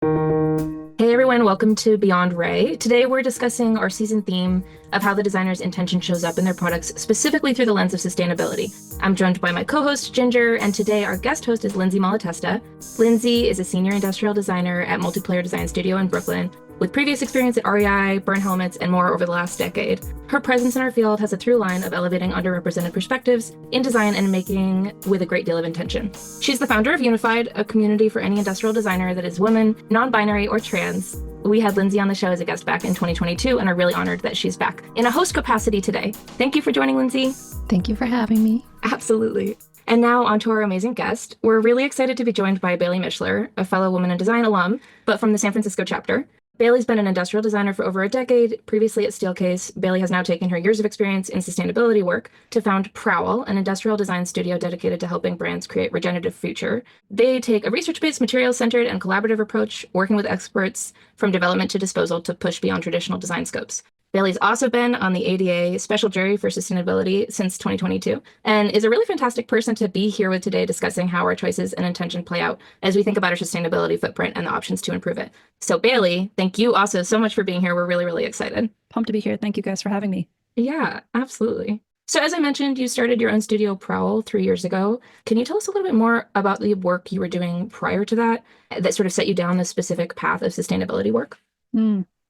Hey everyone, welcome to Beyond Ray. Today we're discussing our season theme of how the designer's intention shows up in their products, specifically through the lens of sustainability. I'm joined by my co-host Ginger, and today our guest host is Lindsay Malatesta. Lindsay is a senior industrial designer at Multiplayer Design Studio in Brooklyn, with previous experience at REI, Burn Helmets, and more over the last decade. Her presence in our field has a through line of elevating underrepresented perspectives in design and making with a great deal of intention. She's the founder of Unified, a community for any industrial designer that is woman, non-binary, or trans. We had Lindsay on the show as a guest back in 2022 and are really honored that she's back in a host capacity today. Thank you for joining, Lindsay. Thank you for having me. Absolutely. And now on to our amazing guest. We're really excited to be joined by Baillie Mishler, a fellow Women in Design alum, but from the San Francisco chapter. Baillie's been an industrial designer for over a decade. Previously at Steelcase, Baillie has now taken her years of experience in sustainability work to found PROWL, an industrial design studio dedicated to helping brands create regenerative future. They take a research-based, material-centered, and collaborative approach, working with experts from development to disposal to push beyond traditional design scopes. Baillie's also been on the ADA Special Jury for Sustainability since 2022 and is a really fantastic person to be here with today discussing how our choices and intention play out as we think about our sustainability footprint and the options to improve it. So Baillie, thank you also so much for being here. We're really, really excited. Pumped to be here. Thank you guys for having me. Yeah, absolutely. So as I mentioned, you started your own studio PROWL 3 years ago. Can you tell us a little bit more about the work you were doing prior to that that sort of set you down this specific path of sustainability work?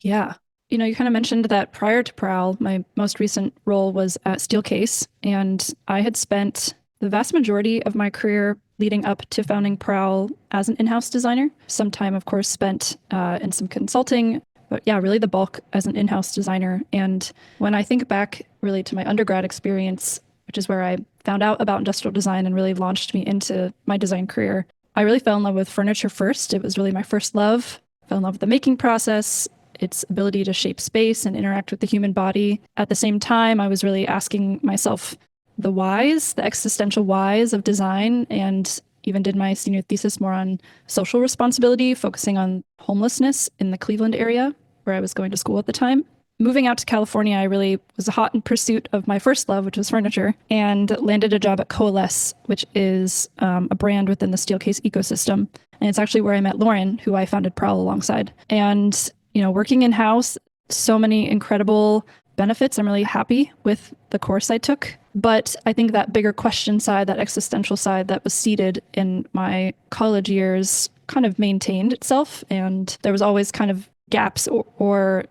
Yeah. You kind of mentioned that prior to PROWL, my most recent role was at Steelcase, and I had spent the vast majority of my career leading up to founding PROWL as an in-house designer. Some time, of course, spent in some consulting, but yeah, really the bulk as an in-house designer. And when I think back really to my undergrad experience, which is where I found out about industrial design and really launched me into my design career, I really fell in love with furniture first. It was really my first love. Fell in love with the making process, its ability to shape space and interact with the human body. At the same time, I was really asking myself the whys, the existential whys of design, and even did my senior thesis more on social responsibility, focusing on homelessness in the Cleveland area where I was going to school at the time. Moving out to California, I really was hot in pursuit of my first love, which was furniture, and landed a job at Coalesce, which is a brand within the Steelcase ecosystem. And it's actually where I met Lauryn, who I founded PROWL alongside. And working in-house, so many incredible benefits. I'm really happy with the course I took. But I think that bigger question side, that existential side that was seated in my college years kind of maintained itself. And there was always kind of gaps or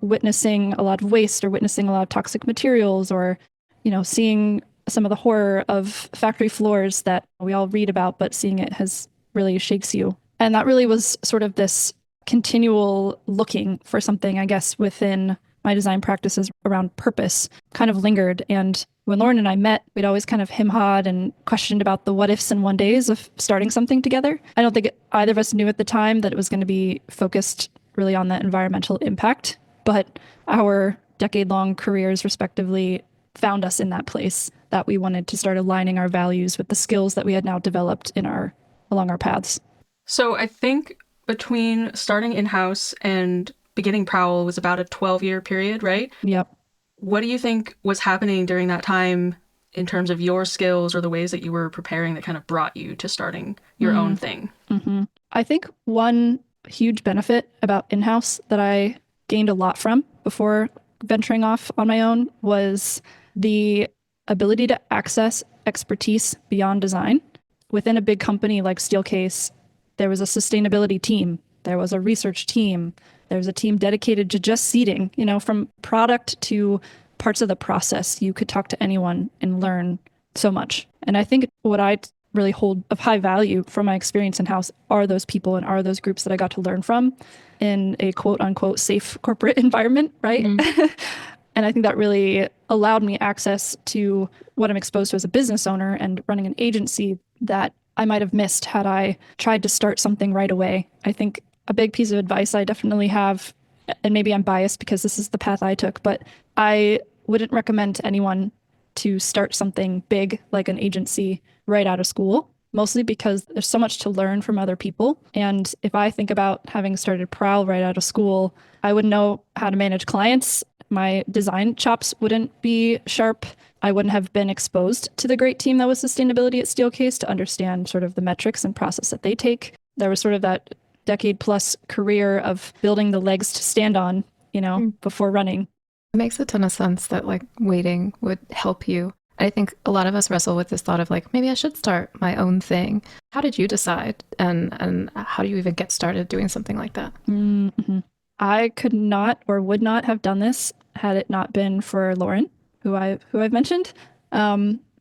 witnessing a lot of waste or witnessing a lot of toxic materials or, seeing some of the horror of factory floors that we all read about, but seeing it really shakes you. And that really was sort of this continual looking for something, I guess, within my design practices around purpose kind of lingered. And when Lauryn and I met, we'd always kind of him-hawed and questioned about the what ifs and one days of starting something together. I don't think either of us knew at the time that it was going to be focused really on that environmental impact, but our decade-long careers respectively found us in that place that we wanted to start aligning our values with the skills that we had now developed along our paths. So I think between starting in-house and beginning PROWL was about a 12-year period, right? Yep. What do you think was happening during that time in terms of your skills or the ways that you were preparing that kind of brought you to starting your own thing? Mm-hmm. I think one huge benefit about in-house that I gained a lot from before venturing off on my own was the ability to access expertise beyond design. Within a big company like Steelcase, there was a sustainability team. There was a research team. There was a team dedicated to just seeding, from product to parts of the process. You could talk to anyone and learn so much. And I think what I really hold of high value from my experience in-house are those people and are those groups that I got to learn from in a quote unquote safe corporate environment, right? Mm-hmm. And I think that really allowed me access to what I'm exposed to as a business owner and running an agency that I might have missed had I tried to start something right away. I think a big piece of advice I definitely have, and maybe I'm biased because this is the path I took, but I wouldn't recommend to anyone to start something big like an agency right out of school, mostly because there's so much to learn from other people. And if I think about having started PROWL right out of school, I wouldn't know how to manage clients. My design chops wouldn't be sharp. I wouldn't have been exposed to the great team that was sustainability at Steelcase to understand sort of the metrics and process that they take. There was sort of that decade plus career of building the legs to stand on, before running. It makes a ton of sense that like waiting would help you. I think a lot of us wrestle with this thought of like, maybe I should start my own thing. How did you decide? And how do you even get started doing something like that? Mm-hmm. I could not or would not have done this had it not been for Lauryn, who I've mentioned.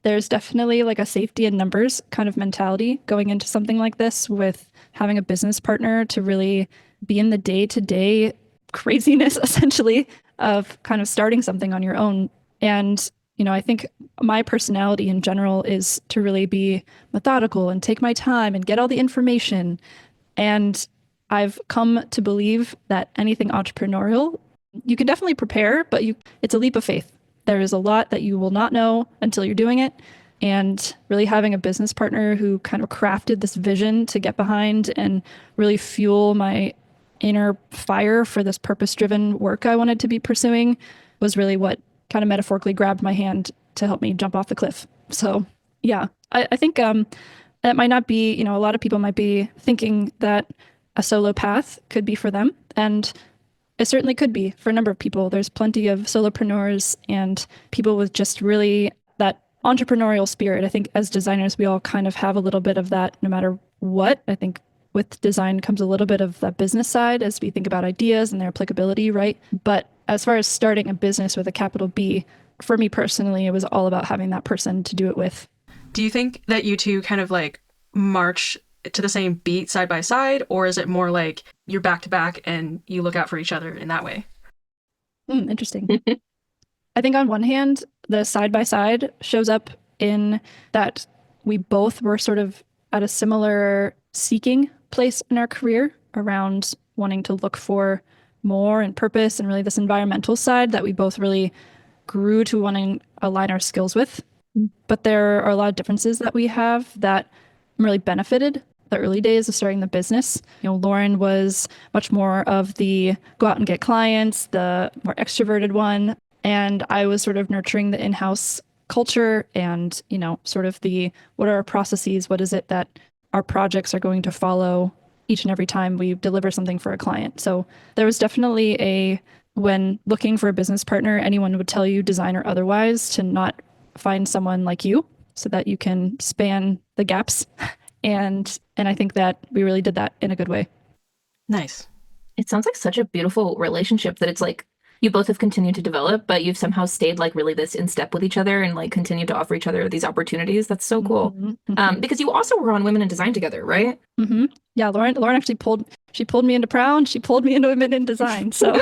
There's definitely like a safety in numbers kind of mentality going into something like this, with having a business partner to really be in the day-to-day craziness, essentially, of kind of starting something on your own. And, I think my personality in general is to really be methodical and take my time and get all the information. And I've come to believe that anything entrepreneurial, you can definitely prepare, but it's a leap of faith. There is a lot that you will not know until you're doing it. And really having a business partner who kind of crafted this vision to get behind and really fuel my inner fire for this purpose-driven work I wanted to be pursuing was really what kind of metaphorically grabbed my hand to help me jump off the cliff. So yeah, I think that might not be, a lot of people might be thinking that a solo path could be for them. And it certainly could be for a number of people. There's plenty of solopreneurs and people with just really that entrepreneurial spirit. I think as designers, we all kind of have a little bit of that no matter what. I think with design comes a little bit of that business side as we think about ideas and their applicability, right? But as far as starting a business with a capital B, for me personally, it was all about having that person to do it with. Do you think that you two kind of like march to the same beat side by side, or is it more like you're back to back and you look out for each other in that way? Interesting. I think on one hand, the side by side shows up in that we both were sort of at a similar seeking place in our career around wanting to look for more and purpose and really this environmental side that we both really grew to wanting to align our skills with. But there are a lot of differences that we have that really benefited the early days of starting the business. Lauryn was much more of the go out and get clients, the more extroverted one. And I was sort of nurturing the in-house culture and, sort of the, what are our processes? What is it that our projects are going to follow each and every time we deliver something for a client? So there was definitely when looking for a business partner, anyone would tell you, design or otherwise, to not find someone like you so that you can span the gaps. And I think that we really did that in a good way. Nice. It sounds like such a beautiful relationship that it's like you both have continued to develop, but you've somehow stayed like really this in step with each other and like continued to offer each other these opportunities. That's so cool. Mm-hmm. Because you also were on Women in Design together, right? Mm-hmm. Yeah, Lauryn actually pulled me into PROWL and she pulled me into Women in Design. So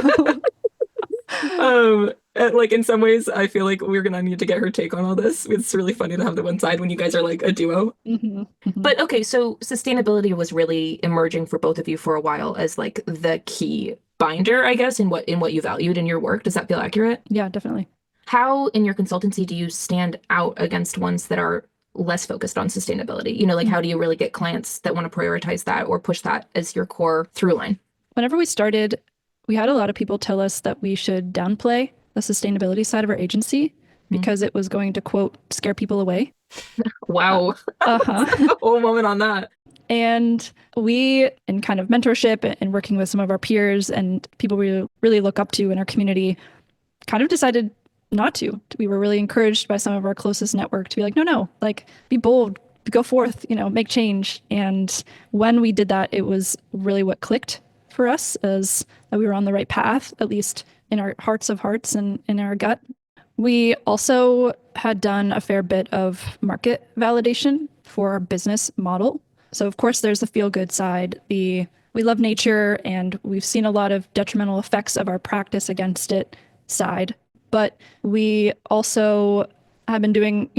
like in some ways, I feel like we're gonna need to get her take on all this. It's really funny to have the one side when you guys are like a duo. Mm-hmm. Mm-hmm. But okay, so sustainability was really emerging for both of you for a while as like the key binder, I guess, in what you valued in your work. Does that feel accurate? Yeah, definitely. How in your consultancy do you stand out against ones that are less focused on sustainability? Like how do you really get clients that want to prioritize that or push that as your core through line? Whenever we started, we had a lot of people tell us that we should downplay the sustainability side of our agency because it was going to, quote, scare people away. Wow. A whole moment on that. And we, in kind of mentorship and working with some of our peers and people we really look up to in our community, kind of decided not to. We were really encouraged by some of our closest network to be like, no, like be bold, go forth, make change. And when we did that, it was really what clicked for us as that we were on the right path, at least in our hearts of hearts and in our gut. We also had done a fair bit of market validation for our business model. So of course there's the feel good side, we love nature and we've seen a lot of detrimental effects of our practice against it side. But we also have been doing,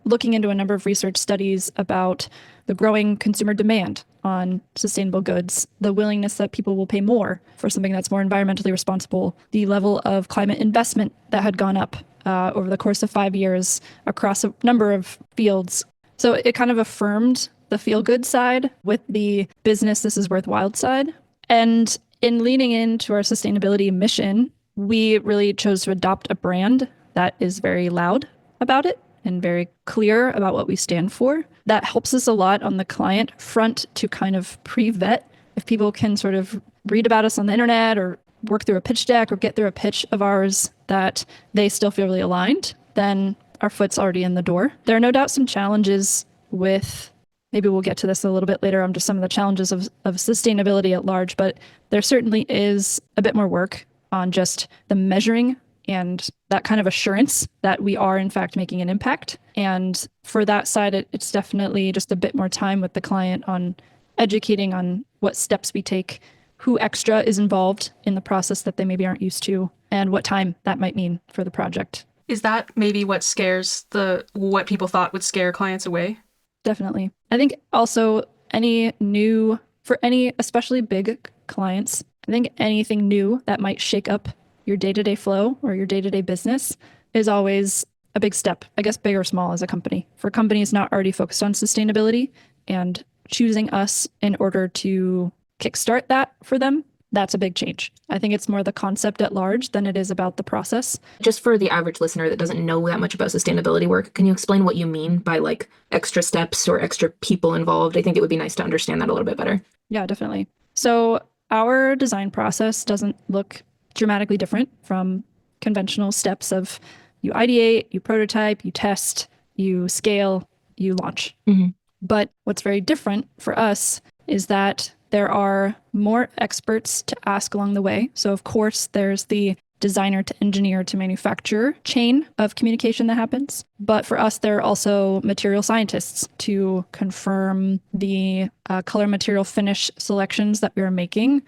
looking into a number of research studies about the growing consumer demand on sustainable goods, the willingness that people will pay more for something that's more environmentally responsible, the level of climate investment that had gone up over the course of 5 years across a number of fields. So it kind of affirmed the feel-good side with the business this is worthwhile side. And in leaning into our sustainability mission, we really chose to adopt a brand that is very loud about it and very clear about what we stand for. That helps us a lot on the client front to kind of pre-vet if people can sort of read about us on the internet or work through a pitch deck or get through a pitch of ours that they still feel really aligned, then our foot's already in the door. There are no doubt some challenges with, maybe we'll get to this a little bit later on, just some of the challenges of sustainability at large, but there certainly is a bit more work on just the measuring and that kind of assurance that we are in fact making an impact. And for that side, it's definitely just a bit more time with the client on educating on what steps we take, who extra is involved in the process that they maybe aren't used to, and what time that might mean for the project. Is that maybe what scares what people thought would scare clients away? Definitely. I think also for any especially big clients, I think anything new that might shake up your day-to-day flow or your day-to-day business is always a big step, I guess big or small as a company. For companies not already focused on sustainability and choosing us in order to kickstart that for them, that's a big change. I think it's more the concept at large than it is about the process. Just for the average listener that doesn't know that much about sustainability work, can you explain what you mean by like extra steps or extra people involved? I think it would be nice to understand that a little bit better. Yeah, definitely. So our design process doesn't look dramatically different from conventional steps of you ideate, you prototype, you test, you scale, you launch. Mm-hmm. But what's very different for us is that there are more experts to ask along the way. So of course, there's the designer to engineer to manufacturer chain of communication that happens. But for us, there are also material scientists to confirm the color material finish selections that we are making,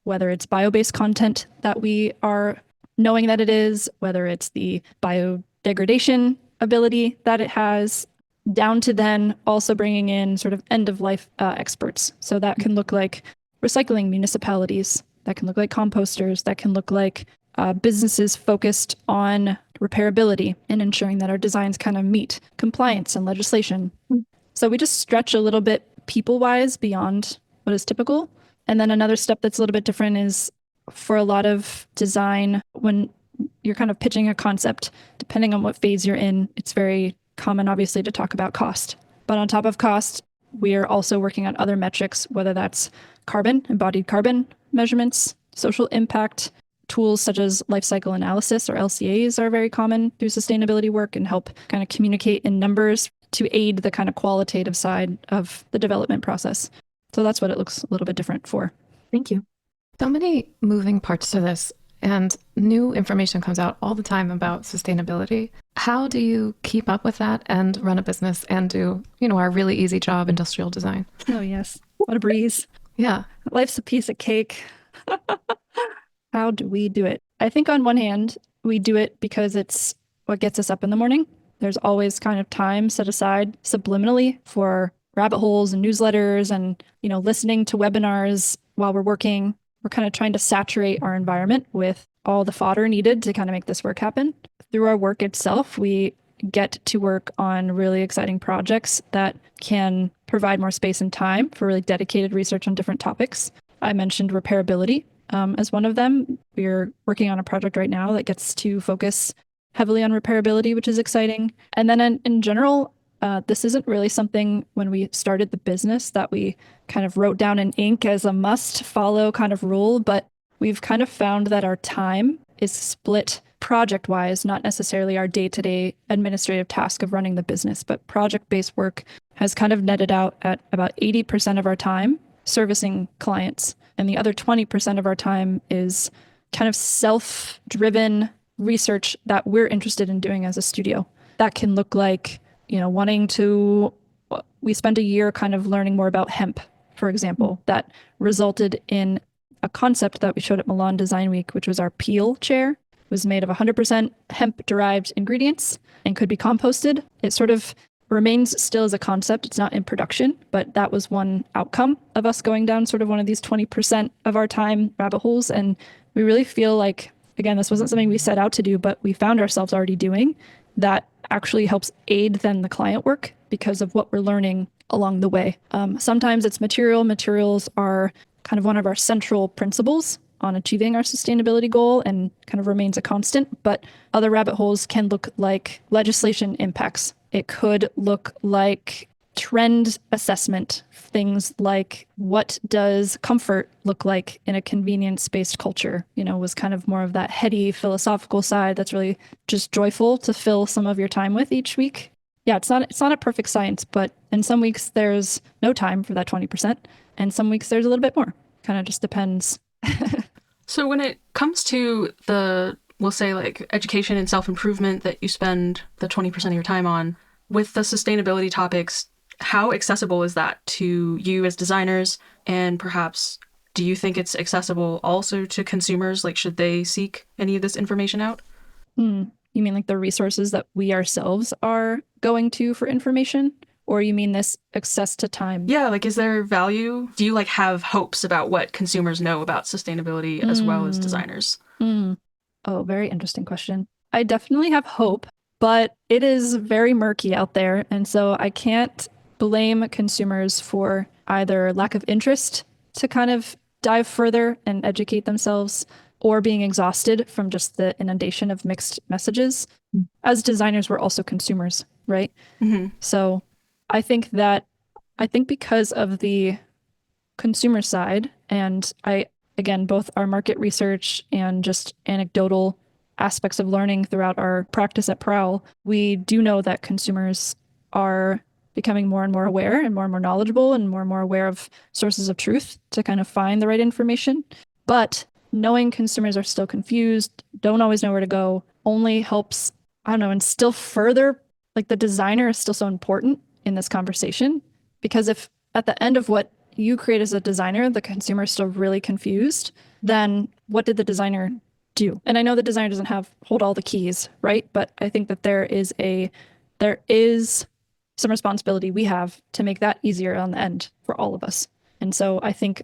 whether it's bio-based content that we are knowing that it is, whether it's the biodegradation ability that it has, down to then also bringing in sort of end-of-life experts. So that can look like recycling municipalities, that can look like composters, that can look like businesses focused on repairability and ensuring that our designs kind of meet compliance and legislation. So we just stretch a little bit people-wise beyond what is typical. And then another step that's a little bit different is for a lot of design, when you're kind of pitching a concept, depending on what phase you're in, it's very common, obviously, to talk about cost. But on top of cost, we are also working on other metrics, whether that's carbon, embodied carbon measurements, social impact. Tools such as life cycle analysis or LCAs are very common through sustainability work and help kind of communicate in numbers to aid the kind of qualitative side of the development process. So that's what it looks a little bit different for. Thank you. So many moving parts to this, and new information comes out all the time about sustainability. How do you keep up with that and run a business and do, our really easy job, industrial design? Oh, yes. What a breeze. Yeah. Life's a piece of cake. How do we do it? I think on one hand, we do it because it's what gets us up in the morning. There's always kind of time set aside subliminally for rabbit holes and newsletters and, listening to webinars while we're working. We're kind of trying to saturate our environment with all the fodder needed to kind of make this work happen. Through our work itself, we get to work on really exciting projects that can provide more space and time for really dedicated research on different topics. I mentioned repairability as one of them. We're working on a project right now that gets to focus heavily on repairability, which is exciting. And then in general, this isn't really something when we started the business that we kind of wrote down in ink as a must follow kind of rule, but we've kind of found that our time is split project-wise, not necessarily our day-to-day administrative task of running the business, but project-based work has kind of netted out at about 80% of our time servicing clients. And the other 20% of our time is kind of self-driven research that we're interested in doing as a studio. That can look like, we spent a year kind of learning more about hemp, for example, that resulted in a concept that we showed at Milan Design Week, which was our PROWL chair. It was made of 100% hemp-derived ingredients and could be composted. It sort of remains still as a concept. It's not in production, but that was one outcome of us going down sort of one of these 20% of our time rabbit holes. And we really feel like, again, this wasn't something we set out to do, but we found ourselves already doing that actually helps aid then the client work because of what we're learning along the way. Sometimes it's material. Materials are kind of one of our central principles on achieving our sustainability goal and kind of remains a constant, but other rabbit holes can look like legislation impacts. It could look like trend assessment, things like what does comfort look like in a convenience-based culture, was kind of more of that heady philosophical side that's really just joyful to fill some of your time with each week. Yeah, it's not a perfect science, but in some weeks there's no time for that 20%, and some weeks there's a little bit more. Kind of just depends. So when it comes to we'll say like education and self-improvement that you spend the 20% of your time on, with the sustainability topics, how accessible is that to you as designers? And perhaps, do you think it's accessible also to consumers? Like, should they seek any of this information out? You mean like the resources that we ourselves are going to for information? Or you mean this access to time? Yeah, like, is there value? Do you like have hopes about what consumers know about sustainability as well as designers? Oh, very interesting question. I definitely have hope, but it is very murky out there. And so I can't blame consumers for either lack of interest to kind of dive further and educate themselves, or being exhausted from just the inundation of mixed messages. As designers, we're also consumers, right? Mm-hmm. So I think because of the consumer side, and again, both our market research and just anecdotal aspects of learning throughout our practice at PROWL, we do know that consumers are becoming more and more aware and more knowledgeable and more aware of sources of truth to kind of find the right information. But knowing consumers are still confused, don't always know where to go, only helps, I don't know, and still further, like the designer is still so important in this conversation, because if at the end of what you create as a designer, the consumer is still really confused, then what did the designer do? And I know the designer doesn't hold all the keys, right? But I think that there is some responsibility we have to make that easier on the end for all of us. And so I think,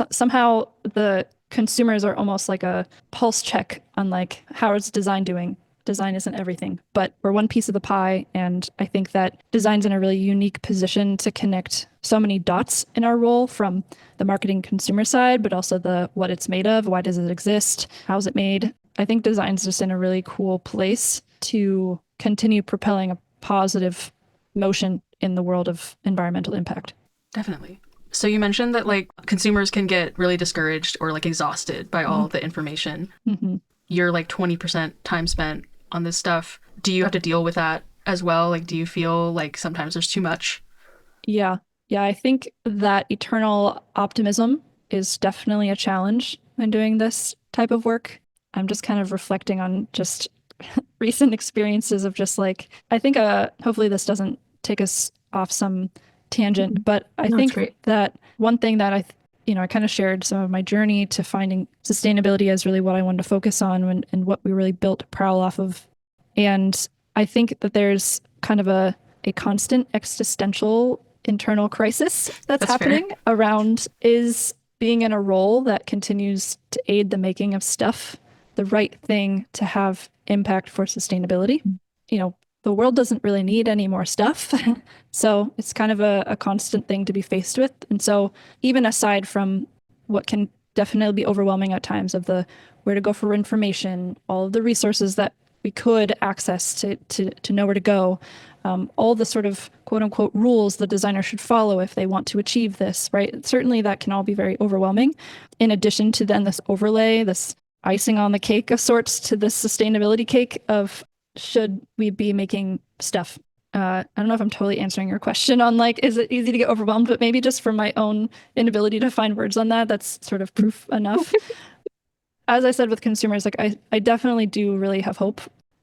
somehow the consumers are almost like a pulse check on like, how is design doing? Design isn't everything, but we're one piece of the pie. And I think that design's in a really unique position to connect so many dots in our role, from the marketing consumer side, but also the what it's made of, why does it exist, how's it made. I think design's just in a really cool place to continue propelling a positive motion in the world of environmental impact. Definitely. So you mentioned that like consumers can get really discouraged or like exhausted by all the information. Mm-hmm. You're like 20% time spent on this stuff. Do you have to deal with that as well? Like, do you feel like sometimes there's too much? Yeah, I think that eternal optimism is definitely a challenge when doing this type of work. I'm just kind of reflecting on just recent experiences of just like, I think hopefully this doesn't take us off some tangent, but I think that one thing that I kind of shared some of my journey to finding sustainability as really what I wanted to focus on and what we really built PROWL off of. And I think that there's kind of a constant existential internal crisis that's happening around, is being in a role that continues to aid the making of stuff the right thing to have impact for sustainability? The world doesn't really need any more stuff. So it's kind of a constant thing to be faced with. And so even aside from what can definitely be overwhelming at times of the where to go for information, all of the resources that we could access to know where to go, all the sort of quote unquote rules the designer should follow if they want to achieve this, right? Certainly that can all be very overwhelming. In addition to then this overlay, this icing on the cake of sorts to this sustainability cake of, should we be making stuff? I don't know if I'm totally answering your question on like, is it easy to get overwhelmed? But maybe just from my own inability to find words on that, that's sort of proof enough. As I said with consumers, like I definitely do really have hope,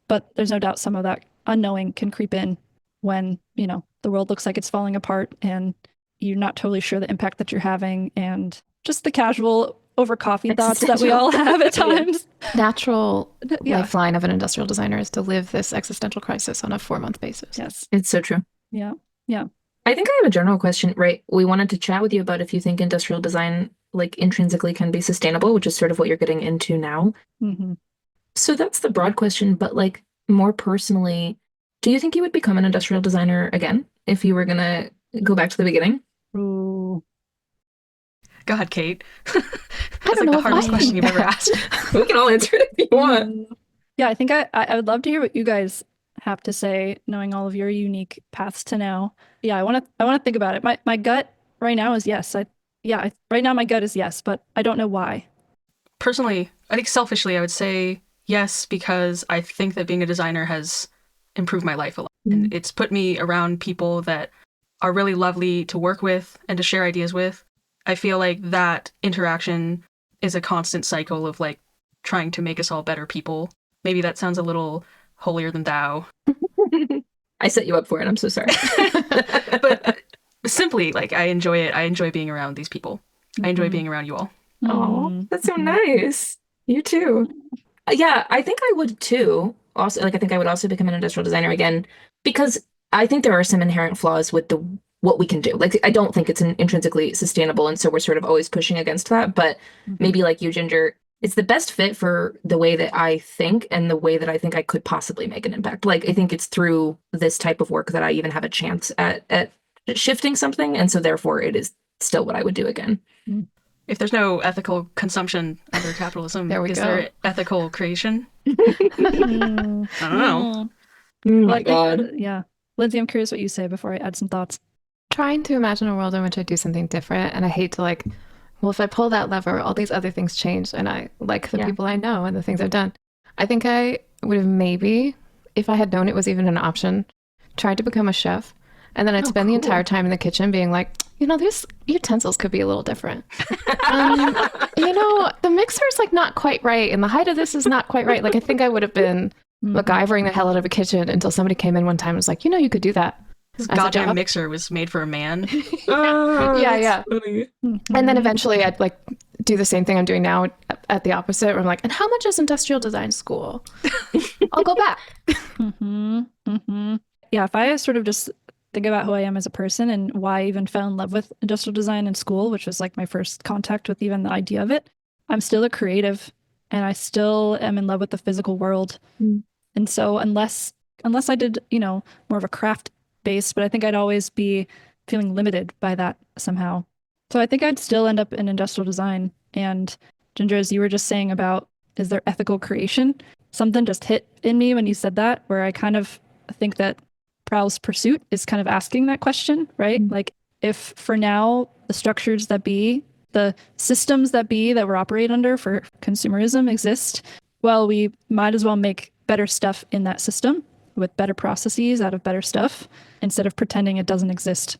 but there's no doubt some of that unknowing can creep in when, the world looks like it's falling apart and you're not totally sure the impact that you're having, and just the casual over coffee thoughts that we all have at times. Natural lifeline of an industrial designer is to live this existential crisis on a 4-month basis. Yes. It's so true. Yeah. I think I have a general question, right? We wanted to chat with you about if you think industrial design like intrinsically can be sustainable, which is sort of what you're getting into now. Mm-hmm. So that's the broad question, but like more personally, do you think you would become an industrial designer again if you were going to go back to the beginning? Ooh. Go ahead, Kate. I don't know the if hardest I question you've ever asked. We can all answer it if you want. Yeah, I think I would love to hear what you guys have to say, knowing all of your unique paths to now. Yeah, I want to think about it. My gut right now is yes. Right now my gut is yes, but I don't know why. Personally, I think selfishly, I would say yes, because I think that being a designer has improved my life a lot. And it's put me around people that are really lovely to work with and to share ideas with. I feel like that interaction is a constant cycle of like trying to make us all better people. Maybe that sounds a little holier than thou. I set you up for it. I'm so sorry. But simply, like, I enjoy it. I enjoy being around these people. I enjoy being around you all. Oh, that's so nice. You too. Yeah, I think I would too. Also, like I think I would also become an industrial designer again because I think there are some inherent flaws with the what we can do. Like I don't think it's intrinsically sustainable, and so we're sort of always pushing against that. But maybe like you, Ginger, it's the best fit for the way that I think and the way that I think I could possibly make an impact. Like I think it's through this type of work that I even have a chance at shifting something, and so therefore it is still what I would do again. If there's no ethical consumption under capitalism, is there ethical creation? I don't know. Oh my God. Yeah. Lindsay, I'm curious what you say before I add some thoughts. Trying to imagine a world in which I do something different, and I hate to like, well, if I pull that lever, all these other things change, and I like the people I know and the things I've done. I think I would have maybe, if I had known it was even an option, tried to become a chef. And then I'd spend the entire time in the kitchen being like, you know, these utensils could be a little different. You know, the mixer's like not quite right. And the height of this is not quite right. Like, I think I would have been MacGyvering the hell out of a kitchen until somebody came in one time and was like, you know, you could do that. This goddamn mixer was made for a man. Yeah. And then eventually I'd like do the same thing I'm doing now at the opposite, where I'm like, and how much is industrial design school? I'll go back. Yeah, if I sort of just think about who I am as a person and why I even fell in love with industrial design in school, which was like my first contact with even the idea of it, I'm still a creative and I still am in love with the physical world. And so unless I did, you know, more of a craft base, but I think I'd always be feeling limited by that somehow. So I think I'd still end up in industrial design. And Ginger, as you were just saying about, is there ethical creation? Something just hit in me when you said that, where I kind of think that PROWL's pursuit is kind of asking that question, right? Like if for now the structures that be, the systems that be that we're operate under for consumerism exist, well, we might as well make better stuff in that system with better processes out of better stuff instead of pretending it doesn't exist.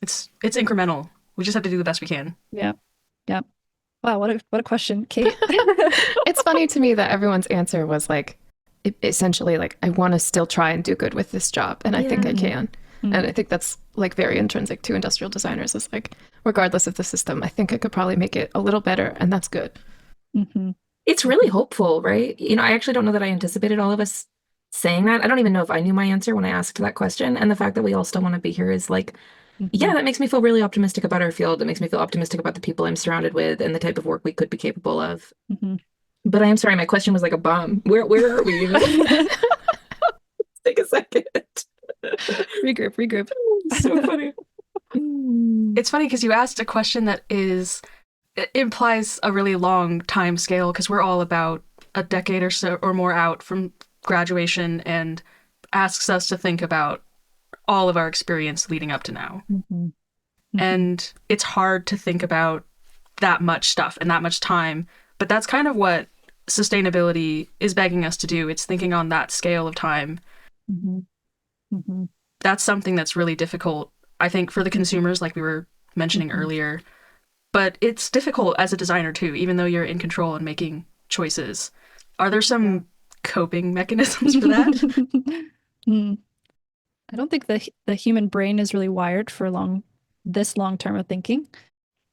It's incremental. We just have to do the best we can. Yeah. Wow, what a question, Kate. It's funny to me that everyone's answer was like, essentially like, I want to still try and do good with this job, and I think I can. And I think that's like very intrinsic to industrial designers. Is like, regardless of the system, I think I could probably make it a little better, and that's good. It's really hopeful, right? You know, I actually don't know that I anticipated all of us saying that. I don't even know if I knew my answer when I asked that question. And the fact that we all still want to be here is like, yeah, that makes me feel really optimistic about our field. It makes me feel optimistic about the people I'm surrounded with and the type of work we could be capable of. But I am sorry, my question was like a bomb. Where are we? Let's take a second. Regroup. So funny. It's funny because you asked a question that it implies a really long time scale, because we're all about a decade or so or more out from graduation, and asks us to think about all of our experience leading up to now. And it's hard to think about that much stuff and that much time, but that's kind of what sustainability is begging us to do. It's thinking on that scale of time. That's something that's really difficult, I think, for the consumers, like we were mentioning earlier. But it's difficult as a designer too, even though you're in control and making choices. Are there some coping mechanisms for that? I don't think the human brain is really wired for this long term of thinking.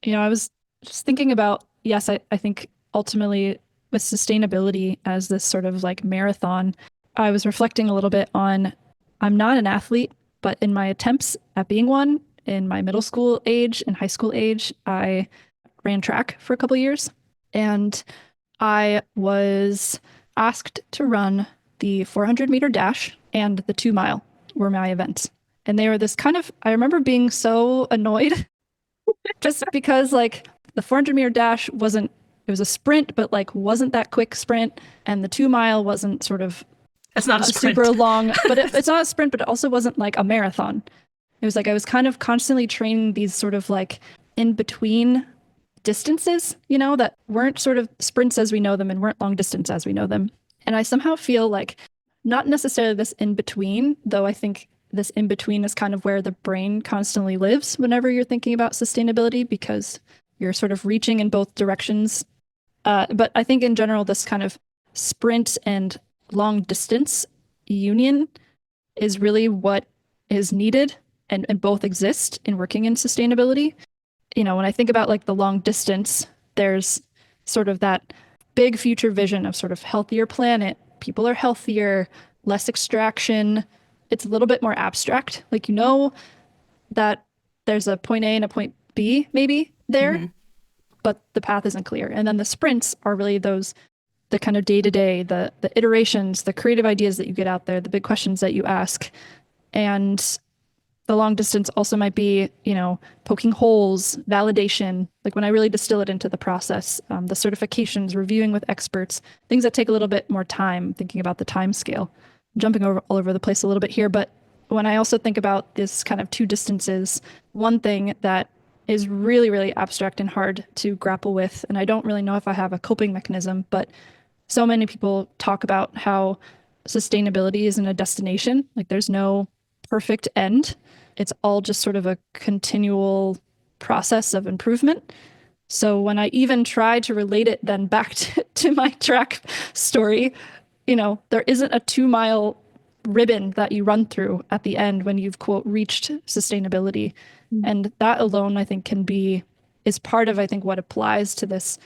You know, I was just thinking about, yes, I think ultimately with sustainability as this sort of like marathon, I was reflecting a little bit on, I'm not an athlete, but in my attempts at being one, in my middle school age and high school age, I ran track for a couple years, and I was asked to run the 400-meter dash and the 2-mile were my events. And they were this kind of, I remember being so annoyed just because like the 400-meter dash it was a sprint, but like wasn't that quick sprint. And the 2-mile wasn't sort of It's not a sprint. super long, but it's not a sprint, but it also wasn't like a marathon. It was like I was kind of constantly training these sort of like in between distances, that weren't sort of sprints as we know them and weren't long distance as we know them. And I somehow feel like not necessarily this in between, though I think this in between is kind of where the brain constantly lives whenever you're thinking about sustainability, because you're sort of reaching in both directions. But I think in general, this kind of sprint and long distance union is really what is needed and both exist in working in sustainability. When I think about like the long distance, there's sort of that big future vision of sort of healthier planet, people are healthier, less extraction. It's a little bit more abstract. Like, that there's a point A and a point B maybe there, but the path isn't clear. And then the sprints are really the kind of day-to-day, the iterations, the creative ideas that you get out there, the big questions that you ask. And the long distance also might be, poking holes, validation, like when I really distill it into the process, the certifications, reviewing with experts, things that take a little bit more time, thinking about the time scale. Jumping all over the place a little bit here, but when I also think about this kind of two distances, one thing that is really, really abstract and hard to grapple with, and I don't really know if I have a coping mechanism, but so many people talk about how sustainability isn't a destination. Like there's no perfect end. It's all just sort of a continual process of improvement. So when I even try to relate it then back to my track story, there isn't a 2-mile ribbon that you run through at the end when you've, quote, reached sustainability. And that alone, I think, is part of, I think, what applies to this,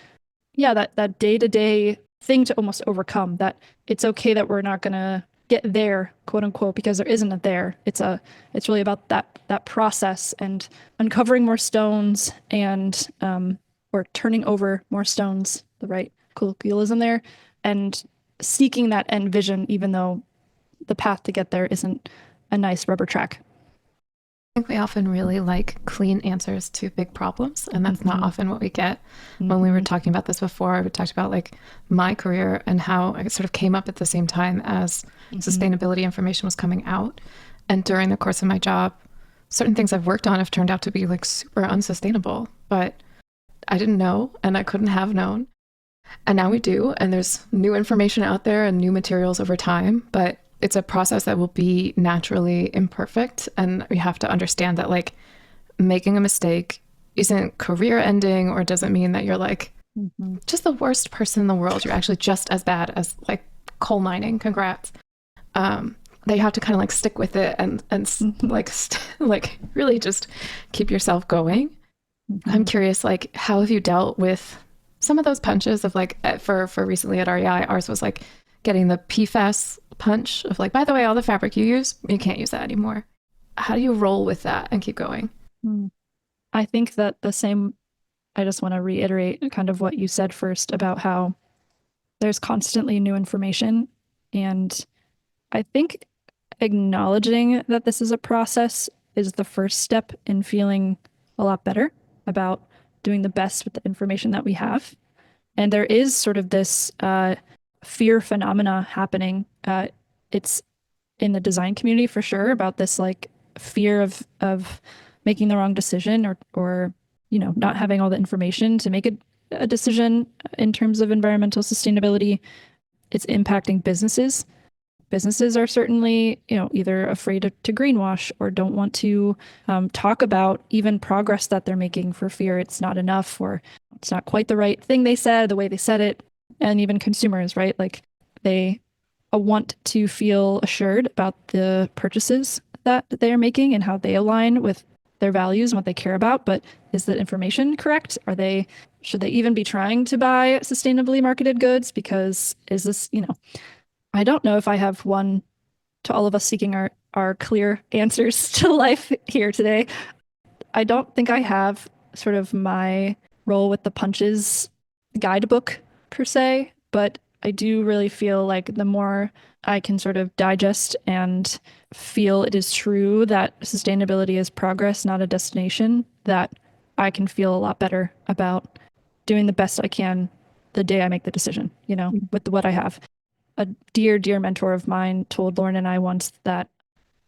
that day-to-day thing to almost overcome, that it's okay that we're not going to get there, quote unquote, because there isn't a there. It's really about that process and uncovering more stones and, or turning over more stones, the right colloquialism there, and seeking that end vision, even though the path to get there isn't a nice rubber track. I think we often really like clean answers to big problems, and that's not often what we get. When we were talking about this before, we talked about like my career and how it sort of came up at the same time as sustainability information was coming out. And during the course of my job, certain things I've worked on have turned out to be like super unsustainable, but I didn't know and I couldn't have known. And now we do, and there's new information out there and new materials over time, but it's a process that will be naturally imperfect. And we have to understand that like making a mistake isn't career ending or doesn't mean that you're like just the worst person in the world. You're actually just as bad as like coal mining. Congrats. That you have to kind of like stick with it and like really just keep yourself going. I'm curious, like, how have you dealt with some of those punches of like, for recently at REI, ours was like getting the PFAS punch of like, by the way, all the fabric you use, you can't use that anymore. How do you roll with that and keep going? I think that I just want to reiterate kind of what you said first about how there's constantly new information. And I think acknowledging that this is a process is the first step in feeling a lot better about doing the best with the information that we have. And there is sort of this fear phenomena happening. It's in the design community for sure, about this like fear of making the wrong decision or not having all the information to make a decision in terms of environmental sustainability. It's impacting businesses. Businesses are certainly, either afraid to greenwash or don't want to talk about even progress that they're making for fear it's not enough or it's not quite the right thing they said, the way they said it. And even consumers, right? Like they want to feel assured about the purchases that they are making and how they align with their values and what they care about. But is the information correct? Should they even be trying to buy sustainably marketed goods? Because is this, I don't know if I have one to all of us seeking our clear answers to life here today. I don't think I have sort of my roll with the punches guidebook per se, but I do really feel like the more I can sort of digest and feel it is true that sustainability is progress, not a destination, that I can feel a lot better about doing the best I can the day I make the decision, with what I have. a dear, dear mentor of mine told Lauren and I once that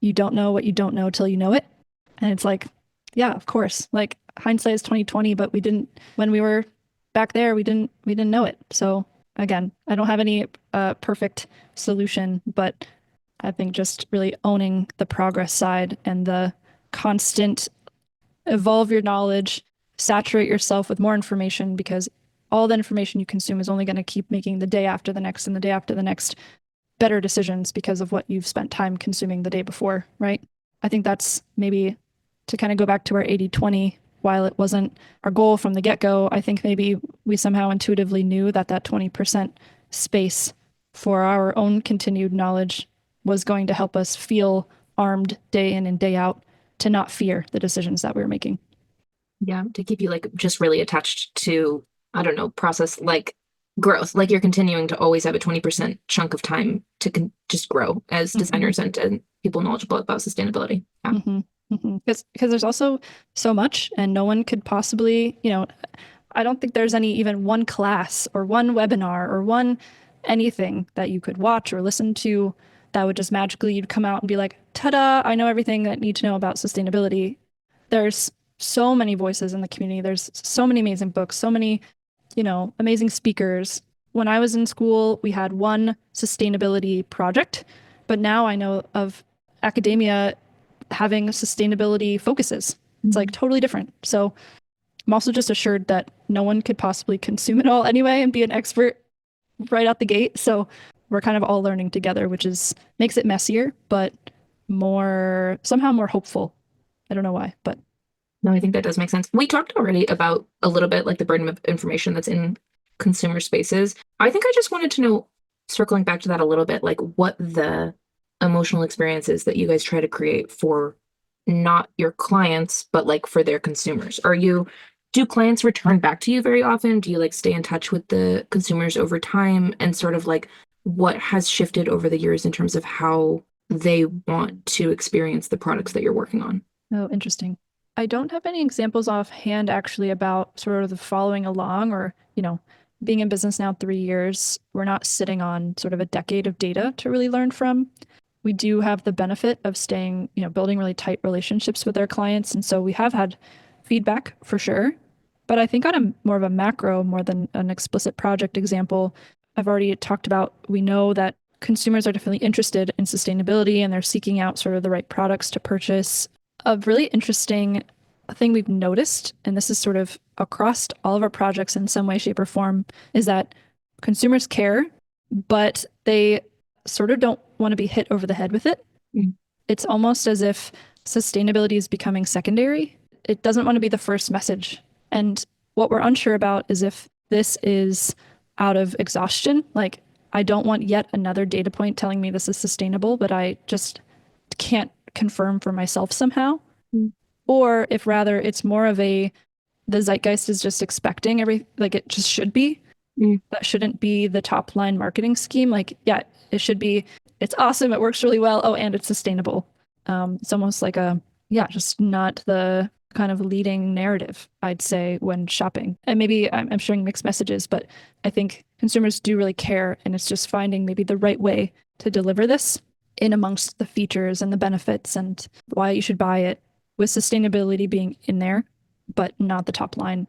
you don't know what you don't know till you know it. And it's like, yeah, of course. Like hindsight is 2020, but we didn't, when we were back there, we didn't know it. So again, I don't have any perfect solution, but I think just really owning the progress side and the constant evolve your knowledge, saturate yourself with more information, because all the information you consume is only going to keep making the day after the next and the day after the next better decisions because of what you've spent time consuming the day before, right? I think that's maybe to kind of go back to our 80-20, while it wasn't our goal from the get-go, I think maybe we somehow intuitively knew that 20% space for our own continued knowledge was going to help us feel armed day in and day out to not fear the decisions that we were making. Yeah, to keep you like just really attached to, I don't know, process like growth. Like you're continuing to always have a 20% chunk of time to just grow as designers and people knowledgeable about sustainability. Yeah. Because there's also so much, and no one could possibly, I don't think there's any even one class or one webinar or one anything that you could watch or listen to that would just magically, you'd come out and be like, ta-da, I know everything that I need to know about sustainability. There's so many voices in the community. There's so many amazing books, so many, amazing speakers. When I was in school, we had one sustainability project, but now I know of academia having sustainability focuses. It's like totally different. So I'm also just assured that no one could possibly consume it all anyway and be an expert right out the gate. So we're kind of all learning together, which makes it messier, but somehow more hopeful. I don't know why, but. No, I think that does make sense. We talked already about a little bit like the burden of information that's in consumer spaces. I think I just wanted to know, circling back to that a little bit, like what the emotional experiences that you guys try to create for not your clients, but like for their consumers. Do clients return back to you very often? Do you like stay in touch with the consumers over time, and sort of like what has shifted over the years in terms of how they want to experience the products that you're working on? Oh, interesting. I don't have any examples offhand actually about sort of the following along or, being in business now 3 years, we're not sitting on sort of a decade of data to really learn from. We do have the benefit of staying, building really tight relationships with our clients. And so we have had feedback for sure. But I think on more of a macro, more than an explicit project example, I've already talked about, we know that consumers are definitely interested in sustainability and they're seeking out sort of the right products to purchase. A really interesting thing we've noticed, and this is sort of across all of our projects in some way, shape, or form, is that consumers care, but they sort of don't want to be hit over the head with it. It's almost as if sustainability is becoming secondary. It doesn't want to be the first message. And what we're unsure about is if this is out of exhaustion. Like, I don't want yet another data point telling me this is sustainable, but I just can't confirm for myself somehow. Or if rather it's more of the zeitgeist is just expecting like it just should be. That shouldn't be the top line marketing scheme. Like, yeah, it should be, it's awesome, it works really well. Oh, and it's sustainable. It's almost like just not the kind of leading narrative, I'd say, when shopping. And maybe I'm sharing mixed messages, but I think consumers do really care, and it's just finding maybe the right way to deliver this in amongst the features and the benefits and why you should buy it, with sustainability being in there, but not the top line.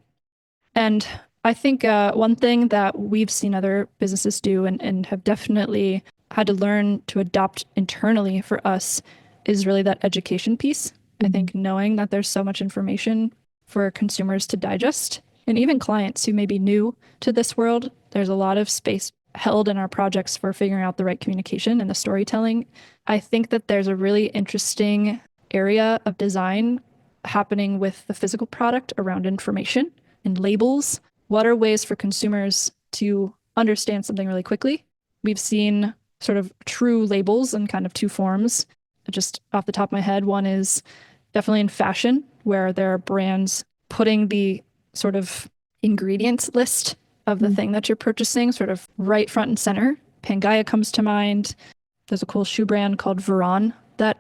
And I think one thing that we've seen other businesses do and have definitely had to learn to adopt internally for us is really that education piece. I think knowing that there's so much information for consumers to digest, and even clients who may be new to this world, there's a lot of space held in our projects for figuring out the right communication and the storytelling. I think that there's a really interesting area of design happening with the physical product around information and labels. What are ways for consumers to understand something really quickly? We've seen sort of true labels in kind of two forms. Just off the top of my head, one is definitely in fashion, where there are brands putting the sort of ingredients list of the thing that you're purchasing sort of right front and center. Pangaea comes to mind. There's a cool shoe brand called Veron that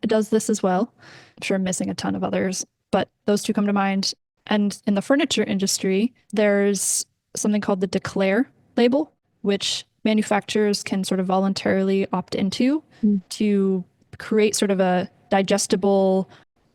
does this as well. I'm sure I'm missing a ton of others, but those two come to mind. And in the furniture industry, there's something called the Declare label, which manufacturers can sort of voluntarily opt into to create sort of a digestible,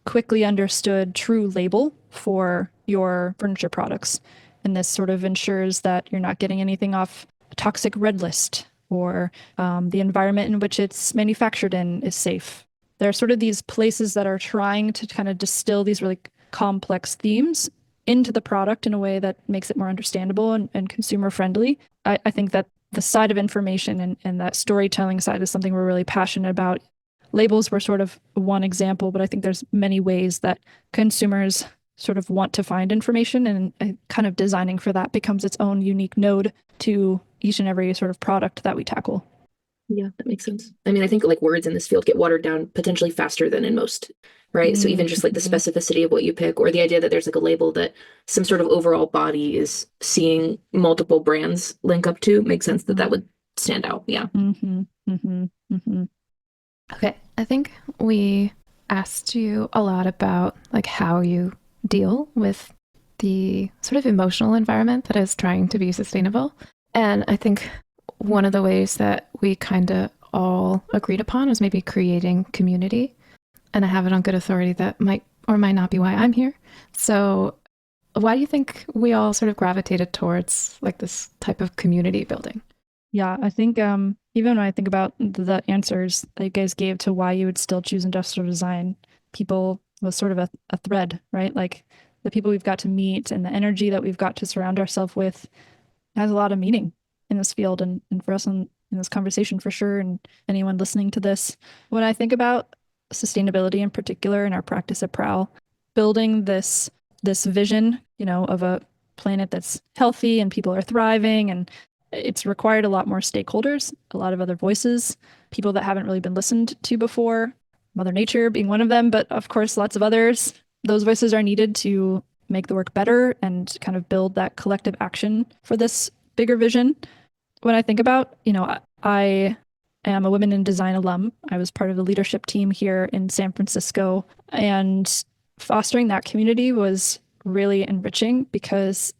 quickly understood, true label for your furniture products. And this sort of ensures that you're not getting anything off a toxic red list, or the environment in which it's manufactured in is safe. There are sort of these places that are trying to kind of distill these really complex themes into the product in a way that makes it more understandable and consumer friendly. I think that the side of information and that storytelling side is something we're really passionate about. Labels were sort of one example, but I think there's many ways that consumers sort of want to find information, and kind of designing for that becomes its own unique node to each and every sort of product that we tackle. Yeah, that makes sense. I mean, I think like words in this field get watered down potentially faster than in most, right? So even just like the specificity of what you pick, or the idea that there's like a label that some sort of overall body is seeing multiple brands link up to, makes sense that that would stand out. Yeah. Okay, I think we asked you a lot about like how you deal with the sort of emotional environment that is trying to be sustainable. And I think one of the ways that we kind of all agreed upon was maybe creating community. And I have it on good authority that might or might not be why I'm here. So why do you think we all sort of gravitated towards like this type of community building? Yeah, I think even when I think about the answers that you guys gave to why you would still choose industrial design, people was sort of a thread, right? Like the people we've got to meet and the energy that we've got to surround ourselves with has a lot of meaning in this field and for us in this conversation for sure, and anyone listening to this. When I think about sustainability in particular in our practice at PROWL, building this vision, of a planet that's healthy and people are thriving, and it's required a lot more stakeholders, a lot of other voices, people that haven't really been listened to before, Mother Nature being one of them, but of course lots of others. Those voices are needed to make the work better and kind of build that collective action for this bigger vision. When I think about, I am a Women in Design alum. I was part of the leadership team here in San Francisco, and fostering that community was really enriching because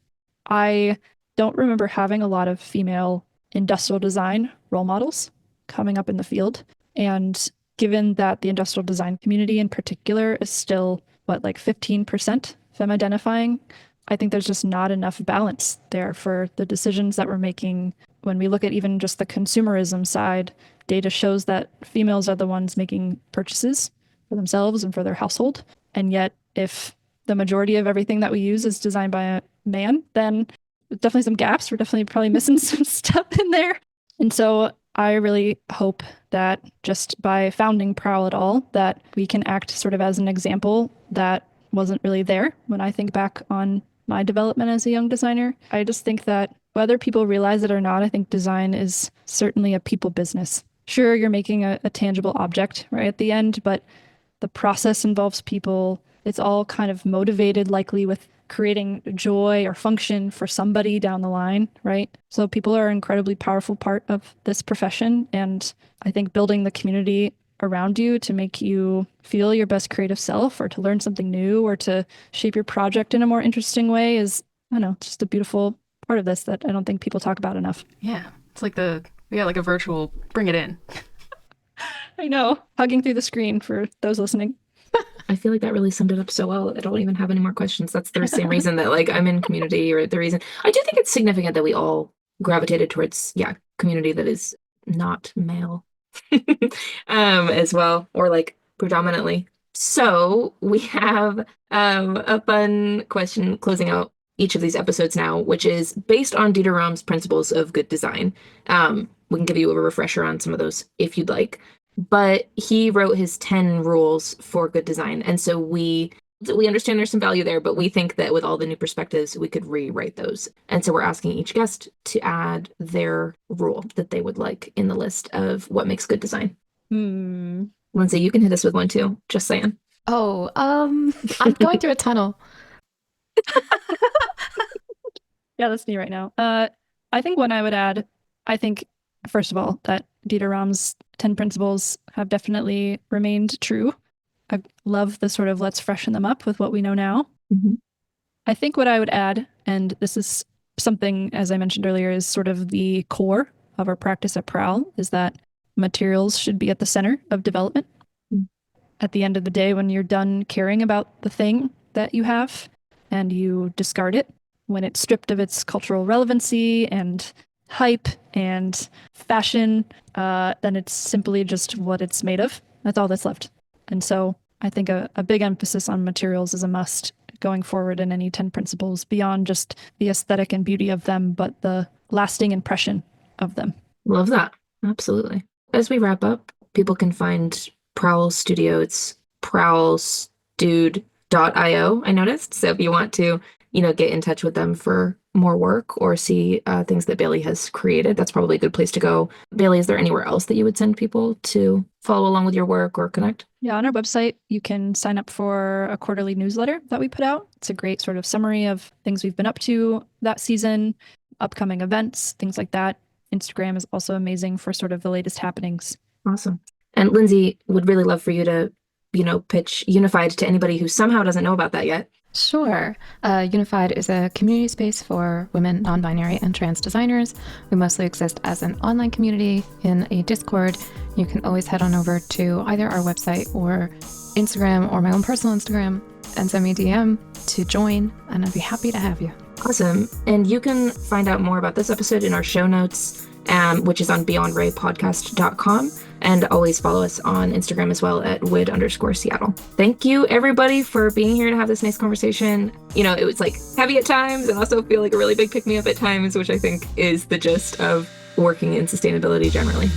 I don't remember having a lot of female industrial design role models coming up in the field. And given that the industrial design community in particular is still, like 15% femme identifying, I think there's just not enough balance there for the decisions that we're making. When we look at even just the consumerism side, data shows that females are the ones making purchases for themselves and for their household. And yet, if the majority of everything that we use is designed by a man, then there's definitely some gaps. We're definitely probably missing some stuff in there. And so I really hope that just by founding PROWL at all, that we can act sort of as an example that wasn't really there when I think back on my development as a young designer. I just think that whether people realize it or not, I think design is certainly a people business. Sure, you're making a tangible object right at the end, but the process involves people. It's all kind of motivated likely with creating joy or function for somebody down the line, right? So people are an incredibly powerful part of this profession. And I think building the community around you to make you feel your best creative self, or to learn something new, or to shape your project in a more interesting way is, I don't know, just a beautiful part of this that I don't think people talk about enough. Yeah. It's like we got like a virtual bring it in. I know. Hugging through the screen for those listening. I feel like that really summed it up so well. I don't even have any more questions. That's the same reason that like I'm in community, or the reason I do think it's significant that we all gravitated towards, community that is not male as well, or like predominantly. So we have a fun question closing out each of these episodes now, which is based on Dieter Rams' principles of good design. We can give you a refresher on some of those if you'd like. But he wrote his 10 rules for good design. And so we understand there's some value there, but we think that with all the new perspectives, we could rewrite those. And so we're asking each guest to add their rule that they would like in the list of what makes good design. Lindsay, you can hit us with one too, just saying. Oh, I'm going through a tunnel. Yeah, that's me right now. I think one I would add, first of all, that Dieter Rams' 10 principles have definitely remained true. I love the sort of let's freshen them up with what we know now. Mm-hmm. I think what I would add, and this is something, as I mentioned earlier, is sort of the core of our practice at PROWL is that materials should be at the center of development. At the end of the day, when you're done caring about the thing that you have and you discard it, when it's stripped of its cultural relevancy and hype and fashion, then it's simply just what it's made of. That's all that's left. And so I think a big emphasis on materials is a must going forward in any 10 principles, beyond just the aesthetic and beauty of them, but the lasting impression of them. Love that. Absolutely. As we wrap up, people can find Prowl Studio. It's prowlstud.io, I noticed. So if you want to, get in touch with them for more work or see things that Baillie has created, that's probably a good place to go. Baillie, is there anywhere else that you would send people to follow along with your work or connect? Yeah, on our website, you can sign up for a quarterly newsletter that we put out. It's a great sort of summary of things we've been up to that season, upcoming events, things like that. Instagram is also amazing for sort of the latest happenings. Awesome. And Lindsay, would really love for you to, pitch Unified to anybody who somehow doesn't know about that yet. Sure. Unified is a community space for women, non-binary, and trans designers. We mostly exist as an online community in a Discord. You can always head on over to either our website or Instagram or my own personal Instagram and send me a DM to join, and I'd be happy to have you. Awesome. And you can find out more about this episode in our show notes, which is on beyondraypodcast.com. And always follow us on Instagram as well at @wid_Seattle. Thank you, everybody, for being here to have this nice conversation. It was like heavy at times and also feel like a really big pick-me-up at times, which I think is the gist of working in sustainability generally.